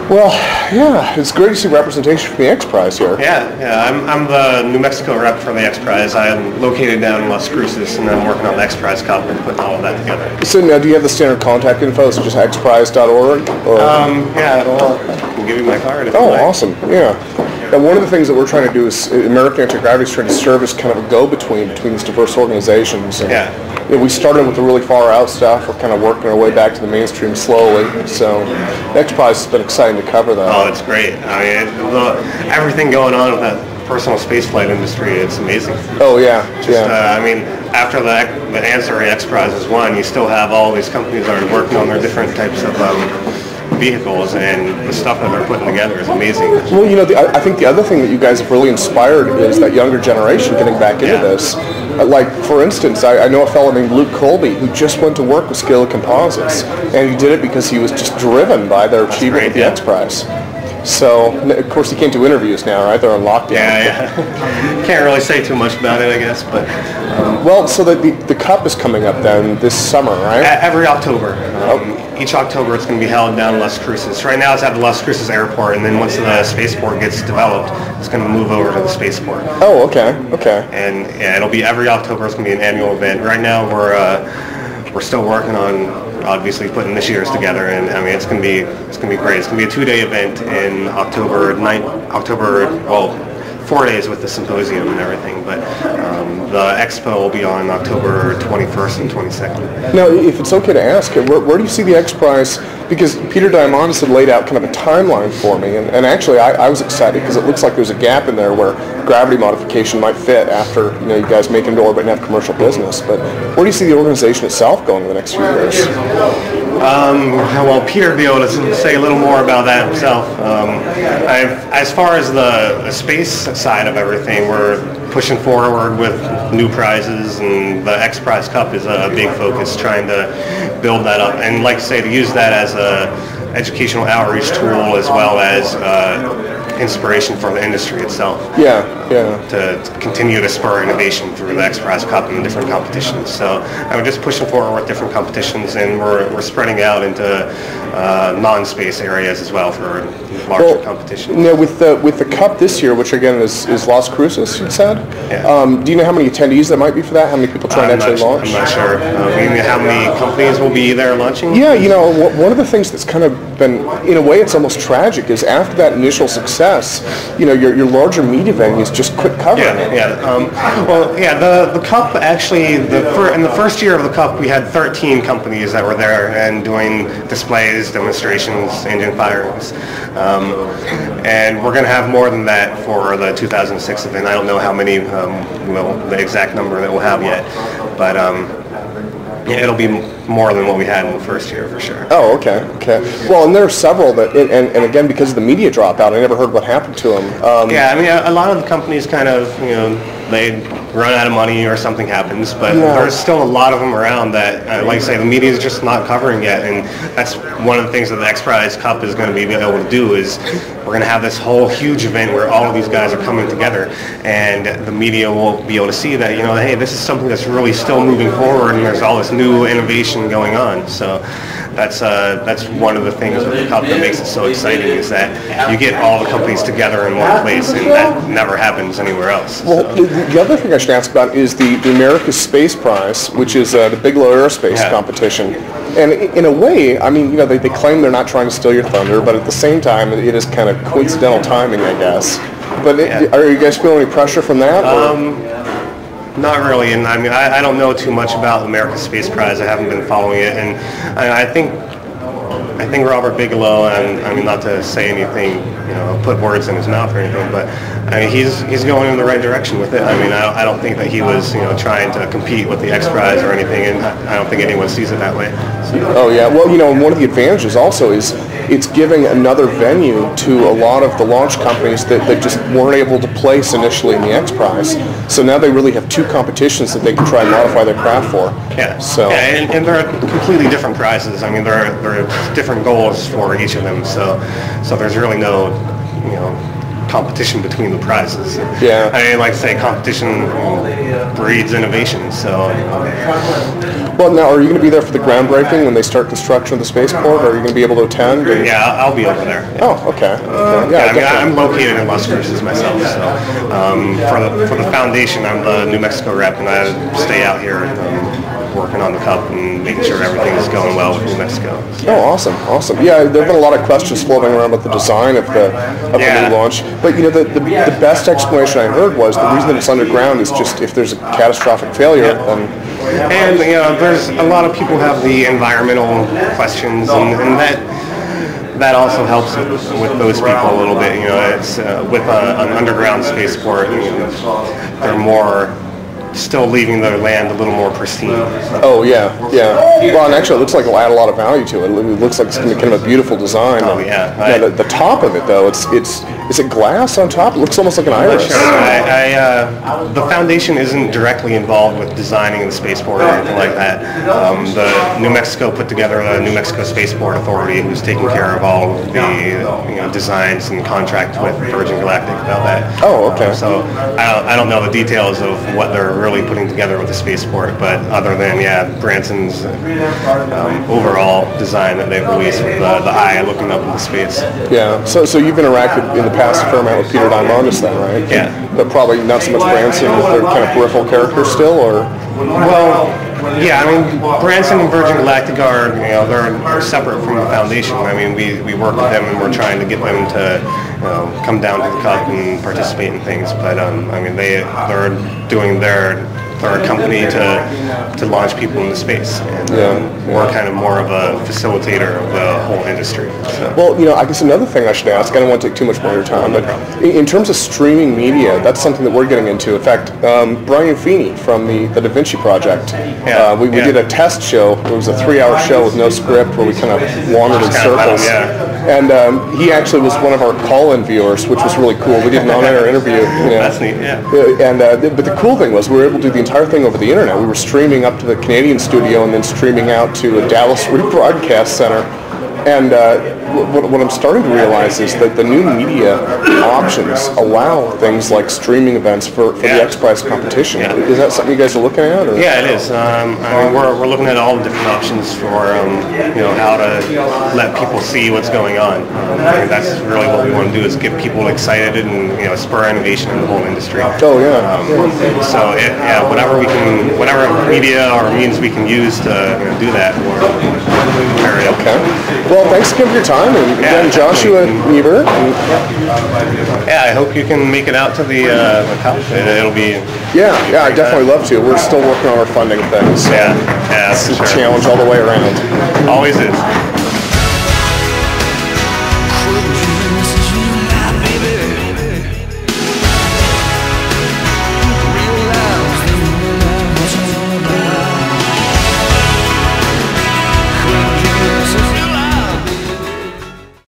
Well, yeah, it's great to see representation from the X Prize here. Yeah. I'm the New Mexico rep for the X Prize. I'm located down in Las Cruces, and I'm working on the X Prize Cup and putting all of that together. So now, do you have the standard contact info? Is it just xprize.org? Yeah, I can give you my card if you like. Awesome. Yeah. Now, one of the things that we're trying to do is American Anti-Gravity is trying to serve as kind of a go-between between these diverse organizations. And, we started with the really far-out stuff. We're kind of working our way back to the mainstream slowly. So, the X Prize has been exciting to cover that. Oh, it's great. I mean, everything going on with that personal spaceflight industry, it's amazing. Oh, yeah. I mean, after the Ansari X Prize is won, you still have all these companies that are working on their different types of vehicles, and the stuff that they're putting together is amazing. Well, I think the other thing that you guys have really inspired is that younger generation getting back into this. Like, for instance, I know a fellow named Luke Colby who just went to work with Scala Composites, and he did it because he was just driven by their achievement with the X Prize. So, of course, he can't do interviews now, right? They're on lockdown. Yeah. Can't really say too much about it, I guess, but... well, so the Cup is coming up then this summer, right? Every October. Each October it's going to be held down in Las Cruces. Right now it's at the Las Cruces airport, and then once the spaceport gets developed, it's going to move over to the spaceport. Oh, okay. And yeah, it'll be every October. It's going to be an annual event. Right now we're still working on obviously putting this year's together, and I mean it's going to be great. It's going to be a 2-day event in October 4 days with the symposium and everything, but the expo will be on October 21st and 22nd. Now, if it's okay to ask, where do you see the X Prize? Because Peter Diamandis had laid out kind of a timeline for me, and actually I was excited because it looks like there's a gap in there where gravity modification might fit after you guys make it into orbit and have commercial business. But where do you see the organization itself going in the next few years? Well, Peter will be able to say a little more about that himself. As far as the space side of everything, we're pushing forward with new prizes, and the X Prize Cup is a big focus, trying to build that up. And like I say, to use that as a educational outreach tool as well as inspiration for the industry itself. Yeah. To continue to spur innovation through the X Prize Cup and different competitions. So I'm just pushing forward with different competitions, and we're spreading out into non-space areas as well for larger competitions. Now with the Cup this year, which again is Las Cruces, you said. Yeah. Do you know how many attendees there might be for that? How many people trying to actually launch? I'm not sure. How many companies will be there launching? Yeah, one of the things that's kind of been, in a way, it's almost tragic, is after that initial success, your larger media venues just quit covering it. The Cup actually, in the first year of the Cup, we had 13 companies that were there and doing displays, demonstrations, engine firings. And we're going to have more than that for the 2006 event. I don't know how many, the exact number that we'll have yet, but it'll be more than what we had in the first year for sure. Oh, okay. Well, and there are several that, and again, because of the media dropout, I never heard what happened to them. A lot of the companies kind of, they run out of money or something happens, but there's still a lot of them around that, like I say, the media is just not covering yet, and that's one of the things that the X Prize Cup is going to be able to do. Is we're going to have this whole huge event where all of these guys are coming together, and the media will be able to see that, hey, this is something that's really still moving forward, and there's all this new innovation going on. So that's one of the things with the Cup that makes it so exciting, is that you get all the companies together in one place, and that never happens anywhere else. Well, the other thing I should ask about is the America's Space Prize, which is the Bigelow Aerospace competition. And in a way, I mean, they claim they're not trying to steal your thunder, but at the same time, it is kind of coincidental timing, I guess. But are you guys feeling any pressure from that? Not really, and I mean, I don't know too much about America's Space Prize. I haven't been following it, and I think Robert Bigelow, and I mean, not to say anything, put words in his mouth or anything, but I mean, he's going in the right direction with it. I mean, I don't think that he was, trying to compete with the X Prize or anything, and I don't think anyone sees it that way. So. Oh yeah, well, one of the advantages also is it's giving another venue to a lot of the launch companies that just weren't able to place initially in the X Prize. So now they really have two competitions that they can try and modify their craft for. Yeah. So. Yeah, and they're completely different prizes. I mean, there are different goals for each of them. So there's really no, competition between the prizes. Yeah. I mean, like I say, competition breeds innovation. So. Well, now, are you going to be there for the groundbreaking when they start construction of the spaceport? Or are you going to be able to attend? Or? Yeah, I'll be over there. Oh, okay. Yeah, I mean, I'm located in Las Cruces myself, so for the foundation, I'm the New Mexico rep, and I stay out here working on the cup and making sure everything is going well with New Mexico. Oh, awesome. Yeah, there have been a lot of questions floating around about the design of the new launch. But the best explanation I heard was the reason that it's underground is just if there's a catastrophic failure. And there's a lot of people have the environmental questions, and that also helps with those people a little bit. It's with an underground spaceport, they're more still leaving their land a little more pristine. Oh, yeah. Well, and actually it looks like it'll add a lot of value to it. It looks like it's going to be kind of a beautiful design. Oh, yeah. The top of it, though, is it glass on top? It looks almost like an iris. Sure. The foundation isn't directly involved with designing the spaceport or anything like that. The New Mexico put together the New Mexico Spaceport Authority, who's taking care of all the designs and contract with Virgin Galactic about that. Oh, okay. So I don't know the details of what they're really putting together with the spaceport, but other than Branson's overall design that they've released with the eye looking up into space. Yeah. So you've interacted in the past a fair amount with Peter Diamandis then, right? Yeah. But probably not so much Branson. They're kind of peripheral characters still, or? Well, yeah. I mean, Branson and Virgin Galactic are they're separate from the foundation. I mean, we work with them and we're trying to get them to come down to the cup and participate in things. But I mean, they're doing their company to launch people into space, and we're kind of more of a facilitator of the whole industry. So. Well, I guess another thing I should ask, I don't want to take too much more of your time, but in terms of streaming media, that's something that we're getting into. In fact, Brian Feeney from the Da Vinci Project, we did a test show. It was a 3-hour show with no script where we kind of wandered in circles. And he actually was one of our call-in viewers, which was really cool. We did an on-air interview. That's neat, but the cool thing was we were able to do the entire thing over the internet. We were streaming up to the Canadian studio and then streaming out to a Dallas rebroadcast center. And what I'm starting to realize is that the new media options allow things like streaming events for the X Prize competition. Is that something you guys are looking at? Or? Yeah, it is. I mean, we're looking at all the different options for how to let people see what's going on. I think that's really what we want to do, is get people excited and spur innovation in the whole industry. Oh yeah. So whatever media or means we can use to do that. Okay. Well, thanks again for your time, and again, Joshua Niebuhr. I hope you can make it out to the cup. It'll be. I definitely love to. We're still working on our funding things. Yeah, it's a challenge all the way around. Always is.